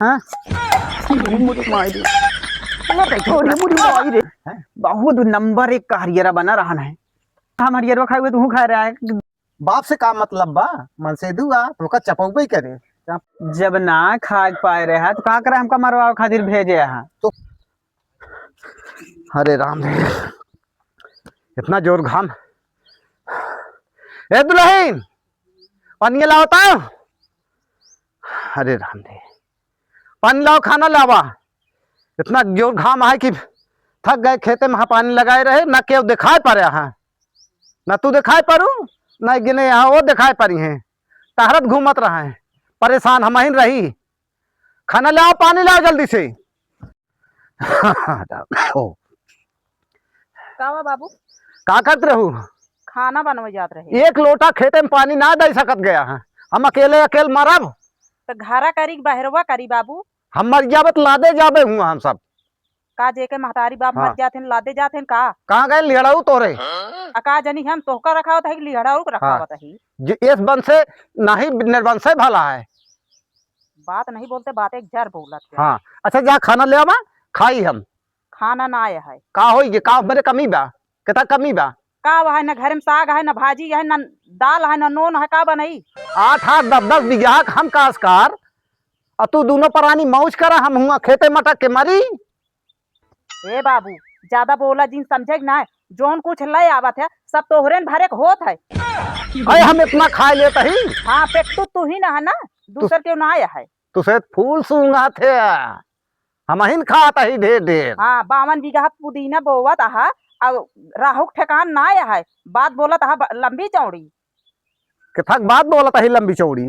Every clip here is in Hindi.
हाँ मुझे मारी छोड़ी मुझे मारी रे। बहुत नंबर एक का हरियरा बना रहा है। हम हरियरवा खाए हुए तू खा रहा है। बाप से का मतलब बा? मन से दुआ तो चपौबे करे। जब ना खा पाए रहे है तो का करे हमका मरवा खातिर भेजे है तो हरे राम रे, इतना जोर घाम। ए दुल्हन पानी लाओ। अरे राम रे, पानी लाओ, खाना लावा। इतना जोर घाम है कि थक गए। खेते में पानी लगाए रहे ना, केव दिखाई पा रहा है ना, तू दिखाई पारू ना, गिने यहाँ वो दिखाई पा रही है। टहरत घूमत रहा है, परेशान हम ही रही। खाना लाओ, पानी लाओ जल्दी से। का बाबू का करते रहू? खाना बनवे जात रहे। एक लोटा खेते में पानी ना दे सकत गया है। हम अकेले मरब तो घरा करी बहरवा करी बाबू। हम मर जाबत लादे जाबे हुआ हम सब। का जेके महतारी बाप हाँ। मर जाते लादे जाते का कहाँ गए लिहड़ाऊ तोरे? का जनी हम तोहका रखावत है लिहड़ाऊ रखावत है। इस बन से नहीं निर्बंश से भला है। बात नहीं बोलते, बात एक जर बोलत है। हाँ अच्छा, जा खाना ले आवा, खाई हम। खाना ना आया है का होई का मेरे कमी बा? कितना कमी बा? का है न घर में साग है न भाजी है न दाल है न नून है, का बनई 8-8 10-10 बीघा हम काशकार और तू दोनों परानी मौज करा, हम हुआ खेते मटक के मरी। ए बाबू ज्यादा बोला जिन समझे ना, जोन कुछ ले आवत है सब तोहरे भरे होत है। अरे हम इतना खा लेते ही। हाँ पेट तू ही ना है ना, दूसर क्यों ना आया है। तुसे फूल सूंगा थे, हम ही खाता ही ढेर ढेर। हाँ 52 बीघा पुदीना बोवत आहा, अब राहु ठेकान ना आया है। बात बोलत आहा लंबी चौड़ी। किथक बात बोलत ही लंबी चौड़ी।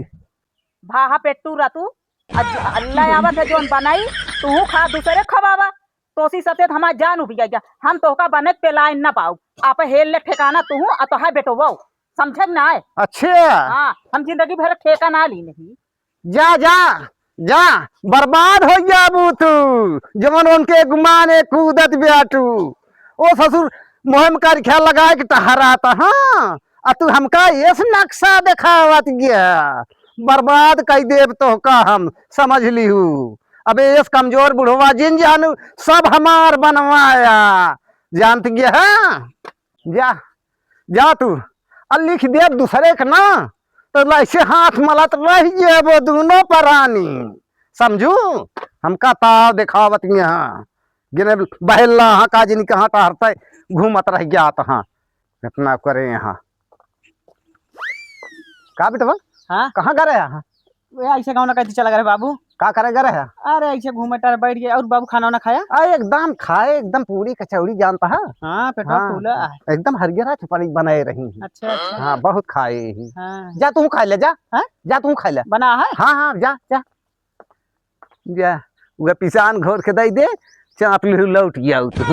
भाहा पेट्टू रतू अल्लाह आवत है जोन बनाई तू खा, दूसरे खवावा। तोसी सते हमार जान उठ गया। हम तोहका बने पे लाइन ना पाऊ। आप हेल ले ठेकाना तू आ तो है बेटो वो समझ ना आए। अच्छा हाँ हम जिंदगी भर ठेका ना ली नहीं। जा जा जा, बर्बाद हो गया तू जमन उनके गुमाने कूदत बेटू। ओ ससुर मुहिम का ख्याल लगाए कि टहराता। हाँ आ तू हमका ये नक्शा दिखावत गया, बर्बाद कर देव तो का हम समझ ली हूँ। अबे इस कमजोर बुढ़वा जिन जानू सब हमार बनवाया जानत गया है। जा जा तू लिख दे दूसरे का ना, तो ऐसे हाथ मलत रह जेबो दोनों परानी। समझू हमका ताव दिखावत यहाँ गिने बहला हाँ काजिनी कहाँ टहरते घूमत रह गया। हाँ इतना करे यहाँ का बेटवा? हाँ कहाँ गए यहाँ? ऐसे गाँव ना कैसे चला गया बाबू? का करे गए है? अरे ऐसे घूमे टर बैठ गया। और बाबू खाना वाना खाया? अरे एकदम खाए, एकदम पूरी कचौड़ी जानता है। हाँ पेटवा फूला है। एकदम हरियरा चपड़ी बनाए रही। अच्छा अच्छा। हाँ बहुत खाए ही। हाँ जा तू खा ले, जा हाँ? जा तू खा ले। बना है? हाँ हाँ जा जा जा, वो पिसान घोर के दे दे, चाप लू लौट गया तू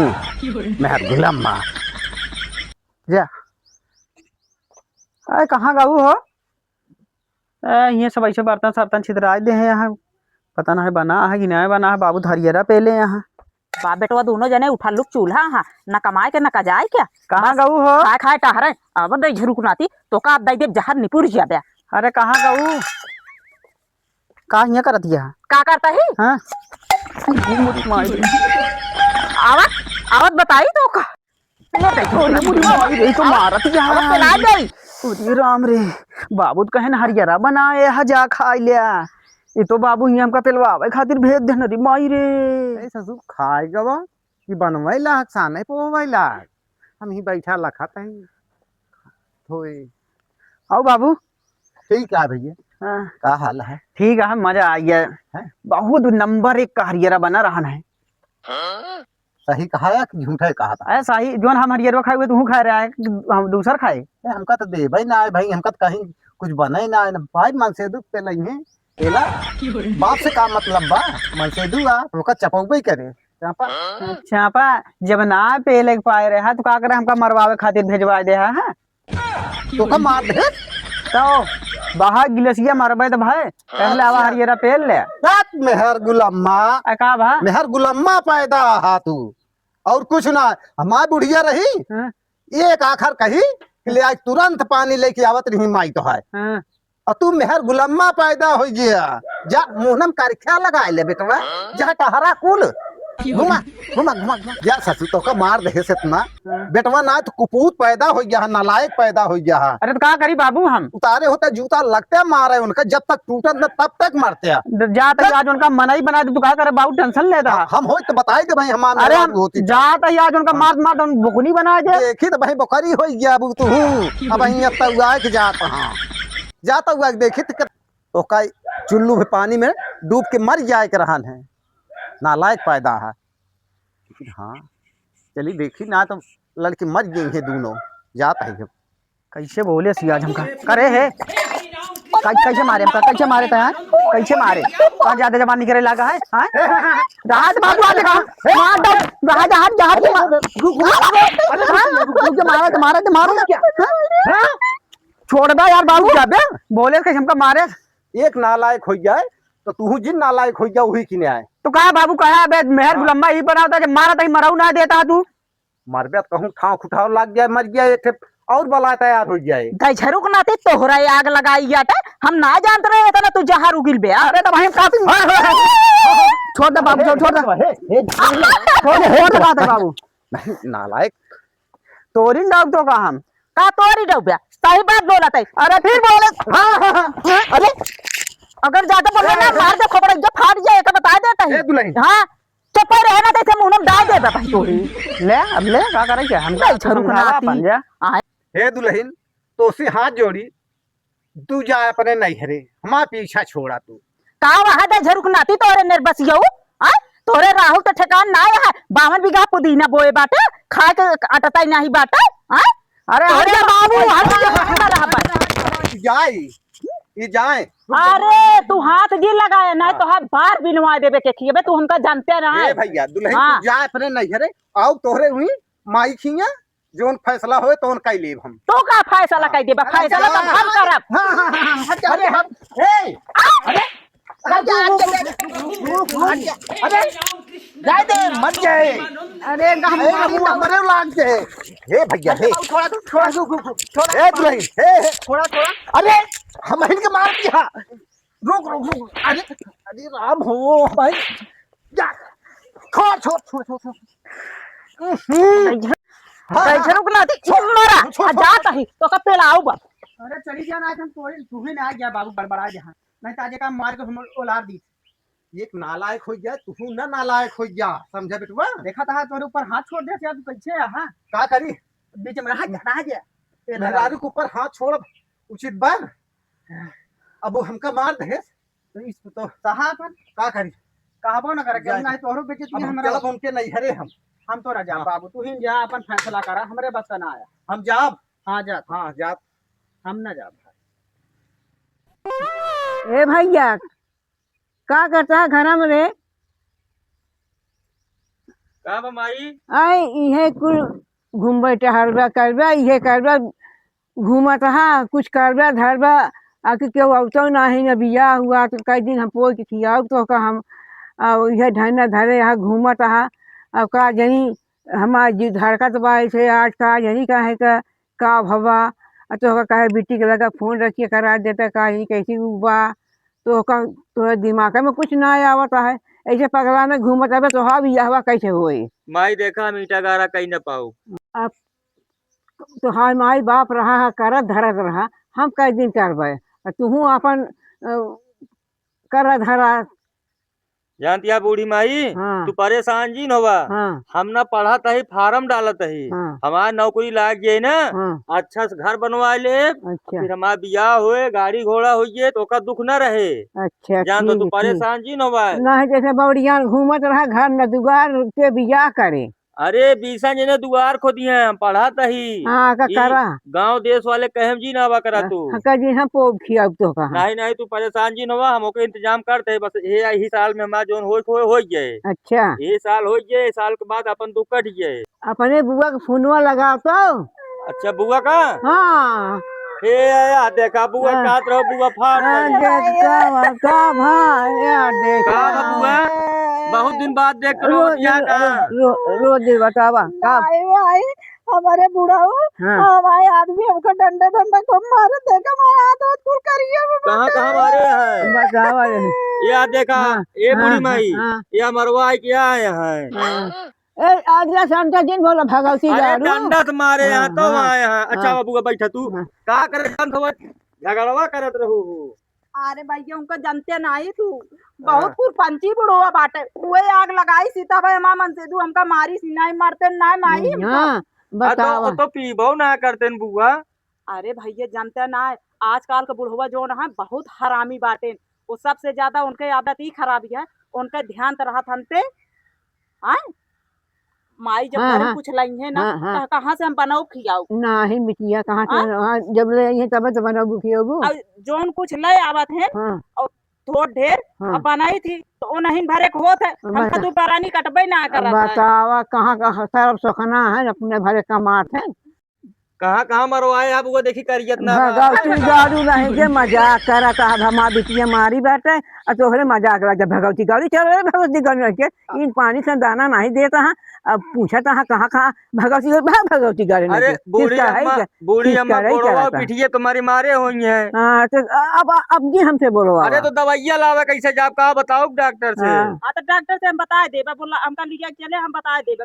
मेहर गुलामा। जा अरे कहाँ गाऊ हो? ये सब ऐसे बर्तन सर्तन छितराए दे हैं यहाँ। पता ना है बना है कि नहीं बना है। बाबू हरियरा पहले यहाँ बाप बेटवा दोनों जने उठा लुक चूल्हा हाँ न कमाए के न कजाए क्या। कहाँ गाऊ हो? खाए खाए टहरे अब दे झुरुकनाती तो का दे दे जहर निपुर जाबे। अरे कहाँ गाऊ? का यहाँ करत दिया? का करता है? हाँ आवत आवत बताई तो का तो मारत जा राम रे। बाबू तो कहे हरियरा बनाए है, जा खा लिया। ये तो बाबू ही हमका पेलवावे खातिर भेज दे रे माई रे। ससुर खाए गवा कि बनवाई ला साने पोवाई ला, हम ही बैठा लखत है थोए। आओ बाबू। ठीक है भैया। हाँ का हाल है? ठीक है, मजा आ गया। बहुत नंबर एक का हरियरा बना रहा है। सही कहा या कि झूठा कहा था? ऐसा ही जोन हम हरियरवा खाए हुए तू खा रहा है, हम दूसर खाए। हमका तो दे भाई ना है भाई, हमका तो कहीं कुछ बना ही ना है भाई। मन से दुख पे नहीं है एला बाप से का मतलब बा? मन से दुआ तो चपौबे करे चापा जब ना पेले पाए रहा तो का करे हमका मरवावे खातिर भेजवा दे है। तो का मार दे तो बाहर गिलसिया मरबे तो भाई पहले आवा हरियरा पेल ले। रात मेहर गुलामा का भा मेहर गुलामा पैदा हा तू और कुछ ना। हमारी बुढ़िया रही एक आखर कही कि ले आज तुरंत पानी लेके आवत रही माई तो है। और तू मेहर गुलम्मा पैदा हो गया। जा मोहनम कारख्या लगा ले बेटवा, जा टहरा कुल घुमा घुमा घुमा घुमा। जा ससुर तो का मार दे से इतना बेटवा ना तो कुपूत पैदा हो गया, नालायक पैदा हो गया। अरे तो क्या करी बाबू हम? उतारे होते जूता लगते मारे उनका, जब तक टूटत न तब तक मारते हैं। जात ही आज उनका मना ही बना दे, तू क्या करे बाबू? टेंशन लेता। हम हो तो बताई दे भाई हमारे अरे होती जात ही आज उनका मार मार हम बुकनी बना दे। देखी तो भाई बकरी हो गया अब तू। अब यहाँ तक हुआ कि जाता हाँ जाता हुआ देखी तो का चुल्लू भी पानी में डूब के मर जाए के रहन है, नालायक पैदा है। हाँ चली देखी ना तो लड़की मर गई है दोनों, जाता है। कैसे बोले सियाज हमका करे है? कैसे मारे हमका? कैसे मारे तैयार? कैसे मारे? कहाँ ज्यादा जबान निकले लगा है? राज बाबू आ देखा मार दो। राज हाथ जहाज के मारे तो मारो ना क्या? छोड़ दो यार बाबू, क्या बे बोले कैसे हमका मारे? एक नालायक हो जाए तो तू जिन नालायक हो गया वही किने आए। तो कहा बाबू कहा बे मेहर गुलम्बा ही बनाता जब मारा तही मराऊ ना देता तू। मरबे तो कहूँ ठाव खुठाव लग गया, मर गया एक और बला तैयार हो जाए। झरुक नाते तोहरा आग लगाई जाता, हम ना जानते रहे था ना तू जहाँ रुकिल बे। अरे तो भाई काफी छोड़ दे बाबू, छोड़ दे बाबू। नहीं नालायक तोरी डॉग तो कहा हम का तोरी डूबा सही बात बोला था। अरे फिर बोले अरे अगर ज्यादा बोले ना मार दे खोपड़ा जब फाट जाए तो बता देता है। हाँ चुप रहना तो इसे मुंह में डाल दे भाई तोरी। ले अब ले क्या करे क्या हम झरुक नाती हे दुल्हन तो से हाथ जोड़ी, तू जा अपने नैहरे, हमारा पीछा छोड़ा तू। का वहां दे झरुक नाती तोरे निर्बसियो आ तोरे राहुल तो ठिकान ना है। 52 बीघा पुदीना बोए बाटे, खा के अटता नहीं बाटे। अरे अरे बाबू हर जाए ये जाए। अरे तू हाथ जी लगाया ना तो हाथ बार बिनवा देबे के खिएबे, तू हमका जानते ना ए भैया दुल्हन तू जा अपने नैहरे, आओ तोहरे हुई माई खिया जोन फैसला होए तो उनका ही लेब हम। तो का फैसला कह देबा? फैसला तो हम करब। अरे हम ए अरे जाए दे मत जाए। अरे हम मरे लाग जाए। हे भैया हे थोड़ा ए दुल्हन हे थोड़ा अरे हम इनके मार दिया। रुक अरे अरे राम हो भाई जा छोड़ छोड़ छोड़ छोड़ झरुक नाती मारा जाता ही तो का पेलाऊ बा। अरे चली जा ना, हम तोरी तुम्हें ना आ गया बाबू बड़बड़ा जहां नहीं ताजे का मार के हम ओलार दी। एक नालायक हो गया तू ना नालायक हो गया, समझा बेटवा? देखा था तोरे ऊपर हाथ छोड़ दे तू कैसे हां का करी बीच में रहा गया मेहरारू के ऊपर हाथ छोड़ उचित बात। अब वो हमका मार दे तो इस तो कहा अपन का करी कहबो ना करे क्या नहीं तोरो बेइज्जती हम हमरा। चलब उनके नैहरे हम तो राजा बाबू तू ही जा अपन फैसला करा, हमरे बस का ना आया। हम जाब हां जा हाँ जाब हम ना जा। ए भैया का करता है घर में रे? का बा माई? आई इहे कुल घूमबे टहलबा करबा, इहे करबा घूमत हा कुछ करबा धरबा आके केहू औतो नहीं न बियाह हुआ तो कई दिन हम पोल के खियाऊ तो का हम इहे ढना धरे हा घूमत हा। अब का जनी हमार जी धड़कत बा ऐसे आज का जनी का है का भवा तो का कहे बेटी के लगा फोन रखिए करा देता का ही कैसी बा तो का तो दिमाग में कुछ ना आवत है। ऐसे पगला में घूमत है तो हाँ बियाहवा कैसे होई? माई देखा हम ईटा गारा कहीं न पाऊ। अब तो हाँ माई बाप रहा है करत धरत रहा, हम कई दिन करबे तू अपन कर धरा। जानतिया बूढ़ी माई हाँ। तू परेशान जी न होवा। हाँ हम ना पढ़त ही फार्म डालत ही, हाँ हमार नौकरी लाग जाये ना हाँ अच्छा से घर बनवा ले, अच्छा फिर हमार बियाह हुए गाड़ी घोड़ा हुई तो ओका दुख न रहे। अच्छा जान तो ठीक तू है, ठीक। परेशान जी न होवा। ना जैसे बौड़िया घूमत रहा घर न दुआर के बियाह करे। अरे बीसा जने दुआर खोदी है, हम पढ़त ही। हाँ का करा गांव देश वाले कहम जी ना हवा करा तू। का जी हम पोग खियाब तो कहा। नहीं नहीं तू परेशान जी न हुआ, हम ओके इंतजाम करते है। बस ये ही साल में हमारा जोन हो जाए। अच्छा ये साल हो जाए, साल के बाद अपन तू कट जाए। अपने बुआ का फोनवा लगाओ तो। अच्छा बुआ का हाँ हे आया देखा बुआ हाँ। कात रहो बुआ फाड़ गई। का भाई यार देख का बा बुआ बहुत दिन बाद देख रो दिया का। रो दे बतावा का भाई भाई हमारे बुढ़ाऊ हाँ। हमारे आदमी हमको डंडा डंडा को मारे देखा मैं हाथ हाथ कुल करिए कहाँ कहाँ मारे हैं बताओ ये देखा हाँ, ये हाँ, बूढ़ी माई हाँ, ये मरवा क्या आए हैं ए आज शांता दिन बोला भगवती अरे गारू डंडा से मारे हाँ, यहाँ तो हाँ, आए हैं अच्छा हाँ, बाबू का बैठा तू हाँ। का करे शांत हो झगड़वा करत रहू अरे भैया उनका जानते नहीं तू बहुत कुछ पंची बुढ़वा बाटे उहे आग लगाई सीता भाई हमार मन से तू हमका मारी सी नहीं मारते ना माई हाँ बताओ तो पीबो ना करते न बुआ अरे भैया जानते ना आजकल का बुढ़वा जो है बहुत हरामी बाटे वो सबसे ज्यादा उनके आदत ही खराबी है उनका ध्यान तो रहा हमसे आय माई जब हाँ, घर में हाँ, कुछ लाई है ना हाँ, हाँ। तो कहाँ से हम बनाओ खियाओ नहीं बिटिया कहाँ से हाँ, जब ले आई है तब तो बना बुखियोगू और जोन कुछ ले आवत है हाँ और थोड़ ढेर हाँ। अब बनाई थी तो वो नहीं भरे को होत है हमका बता- तू परानी कटबे ना करत है बतावा कहाँ का सरब सखना है अपने भरे कमात है कहाँ मरवाए आप वो देखी करियत ना भगवती गारू नहीं के मजाक करा था हमार बिटिया मारी बाटे और तोहरे मजाक लगा भगवती गारू चल रहे भगवती गारू रह के इन पानी से दाना नहीं देता है अब पूछा था कहाँ कहाँ भगवती गारू अरे बूढ़ी अम्मा गोड़वा हाँ पिठिए तुम्हारी मारे हुई हैं तो अब जी हमसे बोलो अरे तो दवाइया लावे कैसे जाब का बताओ डॉक्टर से हाँ। हाँ तो डॉक्टर से हम बता देबे बोला हमका लिया चले हम बता देबे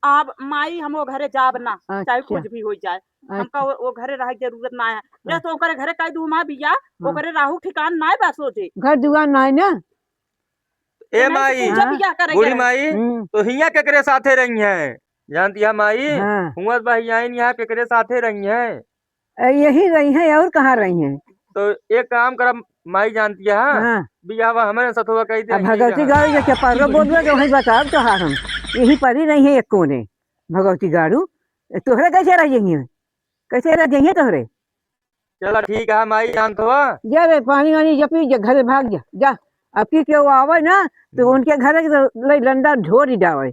आप माई हम वो घरे जाब ना चाहे अच्छा। कुछ भी हो जाए हमका वो घरे रहे की जरूरत ना है रे तो ओकरे घरे कई दू माँ बिया ओकरे राहु ठिकान ना बस सोचे घर दुकान नहीं ना ए माई पूजा बिया करे बूढ़ी माई हम्म, तो हिया केकरे साथे रही हैं जानती है माई हाँ। हुआ बहियाइन यहाँ केकरे साथे रही हैं यही रही है और कहाँ रही है तो एक काम कर माई जानती है हाँ बियावा हमारे सतुआ कही अब भगवती गारू जो चपारो बोल रहे तो वही बताओ तो हार हम यही परी नहीं है एक कोने भगवती गारू तोहरे कैसे रह जाइए कैसे रह जाइए तोहरे चलो ठीक है माई जानत हो जा रे पानी वानी जपी जा घरे भाग जा अब की केहू आवे ना तो उनके घरे के लंडा ढोर ही डावे